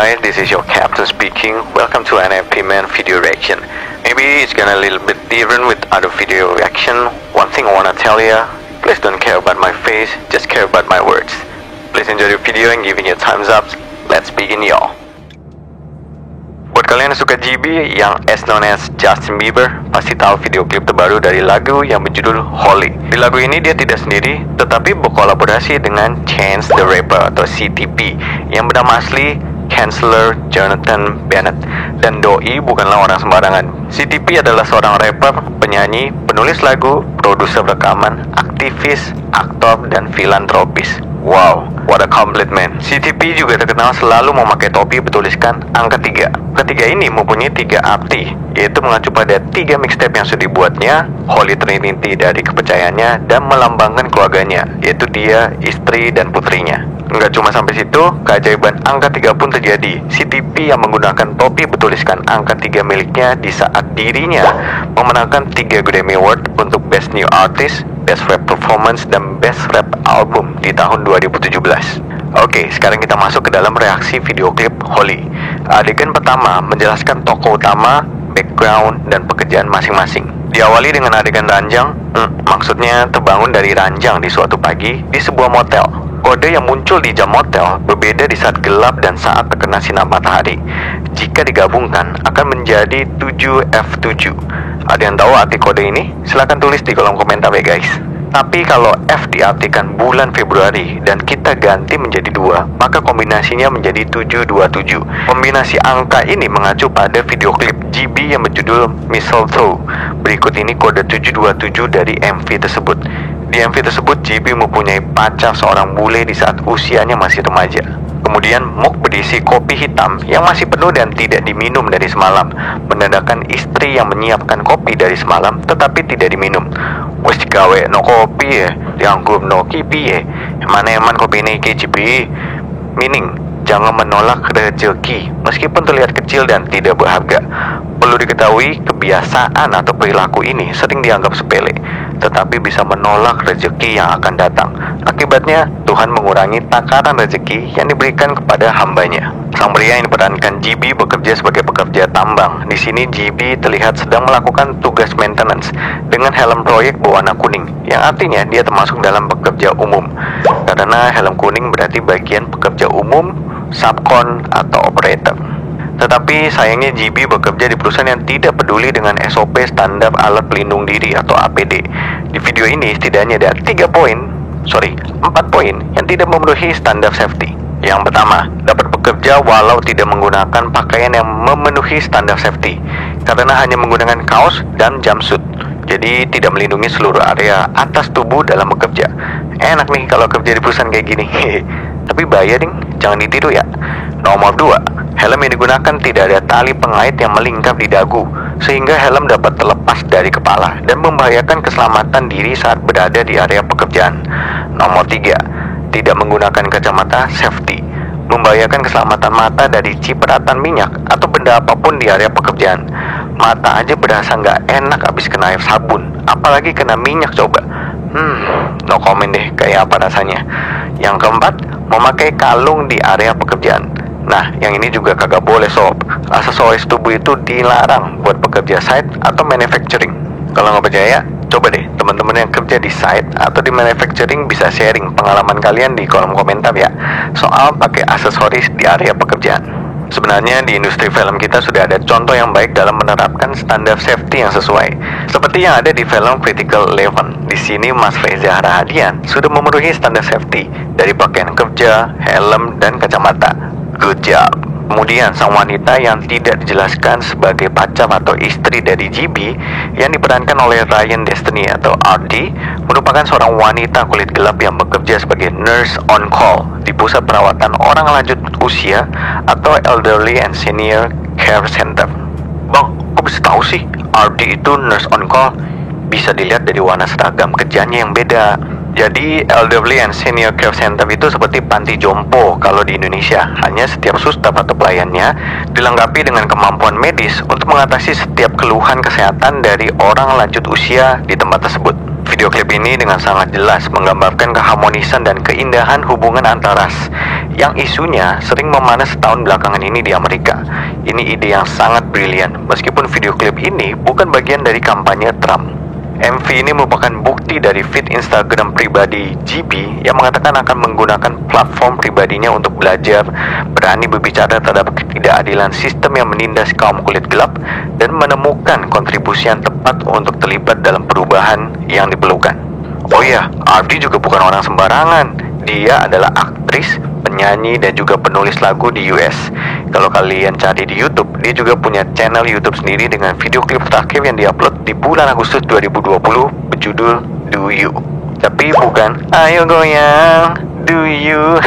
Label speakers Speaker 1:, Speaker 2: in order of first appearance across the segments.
Speaker 1: guys, this is your captain speaking. Welcome to an FP Man video reaction. Maybe it's gonna a little bit different with other video reaction. One thing I wanna tell ya, please don't care about my face, just care about my words. Please enjoy the video and giving your thumbs up. Let's begin y'all. Buat kalian yang suka GB yang as known as Justin Bieber, pasti tahu video klip terbaru dari lagu yang berjudul Holy. Di lagu ini dia tidak sendiri, tetapi berkolaborasi dengan Chance the Rapper atau CTP yang bernama asli Chancellor Jonathan Bennett. Dan doi bukanlah orang sembarangan. CTP adalah seorang rapper, penyanyi, penulis lagu, produser rekaman, aktivis, aktor, dan filantropis. Wow, what a complete man. CTP juga terkenal selalu memakai topi bertuliskan angka 3. Ketiga ini mempunyai 3 arti, yaitu mengacu pada 3 mixtape yang sudah dibuatnya, Holy Trinity dari kepercayaannya, dan melambangkan keluarganya, yaitu dia, istri, dan putrinya. Nggak cuma sampai situ, keajaiban angka 3 pun terjadi. CTP yang menggunakan topi bertuliskan angka 3 miliknya di saat dirinya memenangkan 3 Grammy Award untuk Best New Artist, Best Rap Performance, dan Best Rap Album di tahun 2017. Oke, sekarang kita masuk ke dalam reaksi video klip Holy. Adegan pertama menjelaskan tokoh utama, background, dan pekerjaan masing-masing. Diawali dengan adegan ranjang, maksudnya terbangun dari ranjang di suatu pagi di sebuah motel. Kode yang muncul di jam motel berbeda di saat gelap dan saat terkena sinar matahari. Jika digabungkan akan menjadi 7F7. Ada yang tahu arti kode ini? Silahkan tulis di kolom komentar ya guys. Tapi kalau F diartikan bulan Februari dan kita ganti menjadi 2, maka kombinasinya menjadi 727. Kombinasi angka ini mengacu pada video klip GB yang berjudul Mistletoe. Berikut ini kode 727 dari MV tersebut. Di MV tersebut, GB mempunyai pacar seorang bule di saat usianya masih remaja. Kemudian, mug berisi kopi hitam yang masih penuh dan tidak diminum dari semalam, menandakan istri yang menyiapkan kopi dari semalam tetapi tidak diminum. Wes gawe no kopi ya, dianggap no kipi ya. Mana eman kopi ini GB? Meaning, jangan menolak rezeki meskipun terlihat kecil dan tidak berharga. Perlu diketahui, kebiasaan atau perilaku ini sering dianggap sepele, tetapi bisa menolak rezeki yang akan datang. Akibatnya, Tuhan mengurangi takaran rezeki yang diberikan kepada hambanya. Sang pria yang diperankan GB bekerja sebagai pekerja tambang. Di sini GB terlihat sedang melakukan tugas maintenance dengan helm proyek berwarna kuning, yang artinya dia termasuk dalam pekerja umum. Karena helm kuning berarti bagian pekerja umum, subkon, atau operator. Tetapi sayangnya GB bekerja di perusahaan yang tidak peduli dengan SOP standar alat pelindung diri atau APD. Di video ini setidaknya ada 4 poin yang tidak memenuhi standar safety. Yang pertama, dapat bekerja walau tidak menggunakan pakaian yang memenuhi standar safety, karena hanya menggunakan kaos dan jumpsuit. Jadi tidak melindungi seluruh area atas tubuh dalam bekerja. Enak nih kalau kerja di perusahaan kayak gini. Tapi bahaya ding, jangan ditiru ya. Nomor 2, helm yang digunakan tidak ada tali pengait yang melingkar di dagu, sehingga helm dapat terlepas dari kepala dan membahayakan keselamatan diri saat berada di area pekerjaan. Nomor 3, tidak menggunakan kacamata safety, membahayakan keselamatan mata dari cipratan minyak atau benda apapun di area pekerjaan. Mata aja berasa nggak enak abis kena air sabun, apalagi kena minyak coba. No comment deh kayak apa rasanya. Yang keempat, memakai kalung di area pekerjaan. Nah, yang ini juga kagak boleh sob. Aksesoris tubuh itu dilarang buat pekerja site atau manufacturing. Kalau nggak percaya, coba deh teman-teman yang kerja di site atau di manufacturing bisa sharing pengalaman kalian di kolom komentar ya, soal pakai aksesoris di area pekerjaan. Sebenarnya di industri film kita sudah ada contoh yang baik dalam menerapkan standar safety yang sesuai, seperti yang ada di film Critical 11. Di sini Mas Reza Rahadian sudah memenuhi standar safety dari pakaian kerja, helm, dan kacamata. Good job. Kemudian sang wanita yang tidak dijelaskan sebagai pacar atau istri dari GB yang diperankan oleh Ryan Destiny atau RD merupakan seorang wanita kulit gelap yang bekerja sebagai nurse on call di pusat perawatan orang lanjut usia atau Elderly and Senior Care Center. Bang, kok bisa tahu sih RD itu nurse on call? Bisa dilihat dari warna seragam kerjanya yang beda. Jadi Elderly and Senior Care Center itu seperti panti jompo kalau di Indonesia. Hanya setiap suster atau pelayannya dilengkapi dengan kemampuan medis untuk mengatasi setiap keluhan kesehatan dari orang lanjut usia di tempat tersebut. Video klip ini dengan sangat jelas menggambarkan keharmonisan dan keindahan hubungan antar ras yang isunya sering memanas setahun belakangan ini di Amerika. Ini ide yang sangat brilian, meskipun video klip ini bukan bagian dari kampanye Trump. MV ini merupakan bukti dari feed Instagram pribadi GB yang mengatakan akan menggunakan platform pribadinya untuk belajar, berani berbicara terhadap ketidakadilan sistem yang menindas kaum kulit gelap, dan menemukan kontribusi yang tepat untuk terlibat dalam perubahan yang diperlukan. Oh iya, Ardi juga bukan orang sembarangan. Dia adalah aktris, penyanyi, dan juga penulis lagu di US. Kalau kalian cari di YouTube, dia juga punya channel YouTube sendiri dengan video klip terakhir yang diupload di bulan Agustus 2020 berjudul Do You. Tapi bukan ayo goyang, do you.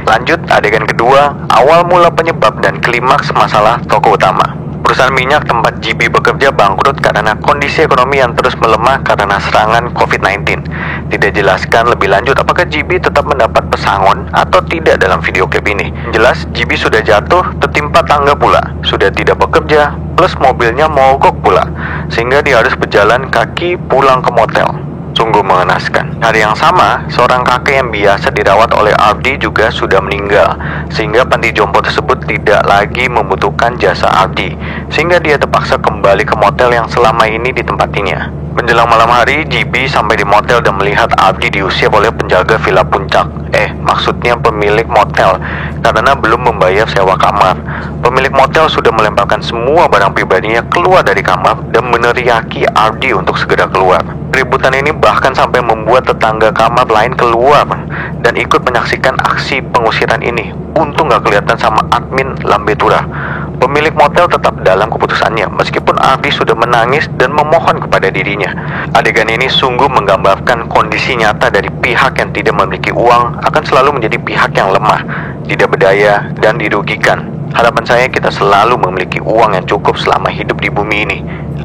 Speaker 1: Lanjut adegan kedua, awal mula penyebab dan klimaks masalah tokoh utama. Perusahaan minyak tempat GB bekerja bangkrut karena kondisi ekonomi yang terus melemah karena serangan COVID-19. Tidak jelaskan lebih lanjut apakah GB tetap mendapat pesangon atau tidak dalam video klip ini. Jelas GB sudah jatuh, tertimpa tangga pula, sudah tidak bekerja, plus mobilnya mogok pula, sehingga dia harus berjalan kaki pulang ke motel. Sungguh mengenaskan. Hari yang sama, seorang kakek yang biasa dirawat oleh Ardi juga sudah meninggal, sehingga panti jompo tersebut tidak lagi membutuhkan jasa Ardi, sehingga dia terpaksa kembali ke motel yang selama ini ditempatinya. Menjelang malam hari, GB sampai di motel dan melihat Ardi diusir oleh penjaga villa puncak. Maksudnya pemilik motel, karena belum membayar sewa kamar. Pemilik motel sudah melemparkan semua barang pribadinya keluar dari kamar dan meneriaki Ardi untuk segera keluar. Keributan ini bahkan sampai membuat tetangga kamar lain keluar dan ikut menyaksikan aksi pengusiran ini. Untung gak kelihatan sama admin Lambetura. Pemilik motel tetap dalam keputusannya meskipun Ardi sudah menangis dan memohon kepada dirinya. Adegan ini sungguh menggambarkan kondisi nyata dari pihak yang tidak memiliki uang akan selalu menjadi pihak yang lemah, tidak berdaya, dan dirugikan. Harapan saya kita selalu memiliki uang yang cukup selama hidup di bumi ini.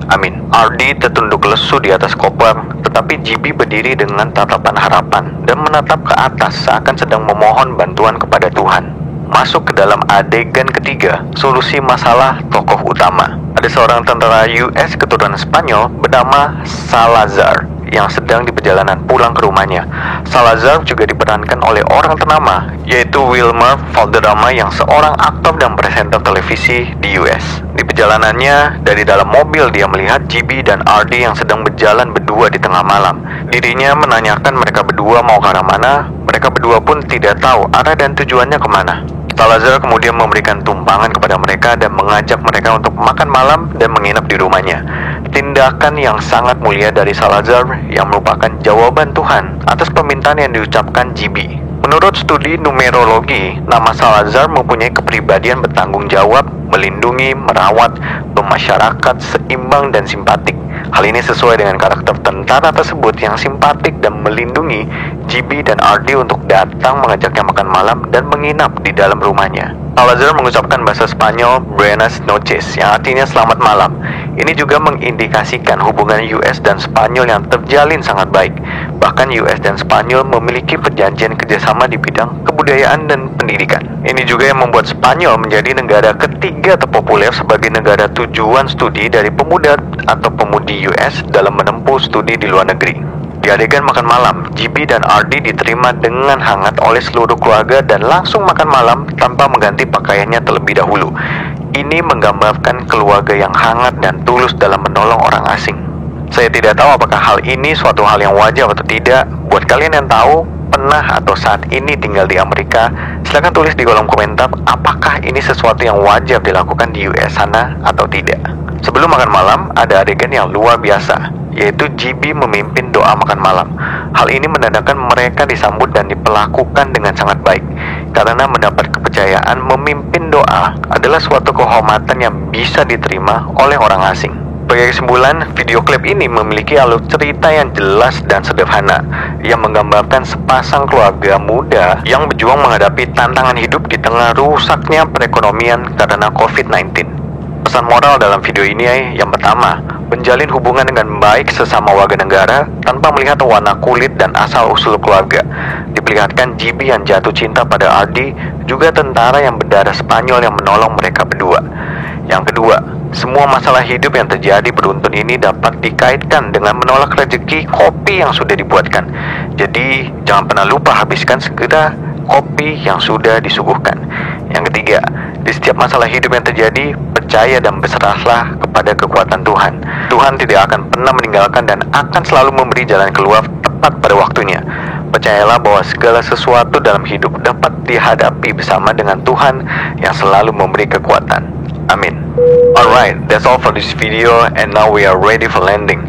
Speaker 1: Amin. Ardi tertunduk lesu di atas koper, tetapi GB berdiri dengan tatapan harapan dan menatap ke atas seakan sedang memohon bantuan kepada Tuhan. Masuk ke dalam adegan ketiga, solusi masalah tokoh utama. Ada seorang tentara US keturunan Spanyol bernama Salazar yang sedang di perjalanan pulang ke rumahnya. Salazar juga diperankan oleh orang ternama, yaitu Wilmer Valderrama yang seorang aktor dan presenter televisi di US. Di perjalanannya, dari dalam mobil dia melihat GB dan Ardi yang sedang berjalan berdua di tengah malam. Dirinya menanyakan mereka berdua mau ke arah mana. Mereka berdua pun tidak tahu arah dan tujuannya kemana. Salazar kemudian memberikan tumpangan kepada mereka dan mengajak mereka untuk makan malam dan menginap di rumahnya. Tindakan yang sangat mulia dari Salazar yang merupakan jawaban Tuhan atas permintaan yang diucapkan GB. Menurut studi numerologi, nama Salazar mempunyai kepribadian bertanggung jawab, melindungi, merawat, bermasyarakat, seimbang, dan simpatik. Hal ini sesuai dengan karakter tentara tersebut yang simpatik dan melindungi GB dan Ardi untuk datang mengajaknya makan malam dan menginap di dalam rumahnya. Salazar mengucapkan bahasa Spanyol Buenas noches yang artinya selamat malam. Ini juga mengindikasikan hubungan US dan Spanyol yang terjalin sangat baik. Bahkan US dan Spanyol memiliki perjanjian kerjasama di bidang kebudayaan dan pendidikan. Ini juga yang membuat Spanyol menjadi negara ketiga terpopuler sebagai negara tujuan studi dari pemuda atau pemudi US dalam menempuh studi di luar negeri. Di adegan makan malam, GB dan Ardi diterima dengan hangat oleh seluruh keluarga dan langsung makan malam tanpa mengganti pakaiannya terlebih dahulu. Ini menggambarkan keluarga yang hangat dan tulus dalam menolong orang asing. Saya tidak tahu apakah hal ini suatu hal yang wajar atau tidak. Buat kalian yang tahu, pernah atau saat ini tinggal di Amerika, silahkan tulis di kolom komentar apakah ini sesuatu yang wajar dilakukan di US sana atau tidak. Sebelum makan malam, ada adegan yang luar biasa, yaitu GB memimpin doa makan malam. Hal ini menandakan mereka disambut dan diperlakukan dengan sangat baik, karena mendapat kepercayaan memimpin doa adalah suatu kehormatan yang bisa diterima oleh orang asing. Sebagai kesimpulan, video klip ini memiliki alur cerita yang jelas dan sederhana, yang menggambarkan sepasang keluarga muda yang berjuang menghadapi tantangan hidup di tengah rusaknya perekonomian karena COVID-19. Pesan moral dalam video ini yang pertama, menjalin hubungan dengan baik sesama warga negara tanpa melihat warna kulit dan asal-usul keluarga. Diperlihatkan GB yang jatuh cinta pada Ardi, juga tentara yang berdarah Spanyol yang menolong mereka berdua. Yang kedua, semua masalah hidup yang terjadi beruntun ini dapat dikaitkan dengan menolak rezeki kopi yang sudah dibuatkan. Jadi, jangan pernah lupa habiskan segera kopi yang sudah disuguhkan. Yang ketiga, di setiap masalah hidup yang terjadi, percaya dan berserahlah kepada kekuatan Tuhan. Tuhan tidak akan pernah meninggalkan dan akan selalu memberi jalan keluar tepat pada waktunya. Percayalah bahwa segala sesuatu dalam hidup dapat dihadapi bersama dengan Tuhan yang selalu memberi kekuatan. Amin. Alright, that's all for this video, and now we are ready for landing.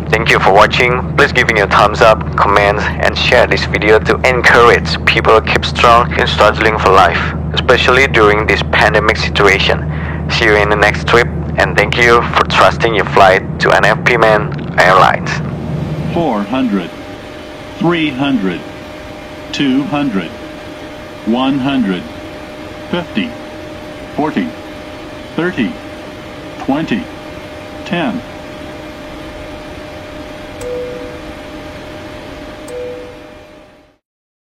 Speaker 1: Thank you for watching. Please give me a thumbs up, comments, and share this video to encourage people keep strong in struggling for life, especially during this pandemic situation. See you in the next trip, and thank you for trusting your flight to NFP Man Airlines.
Speaker 2: 400, 300, 200, 100, 50, 40, 30, 20, 10.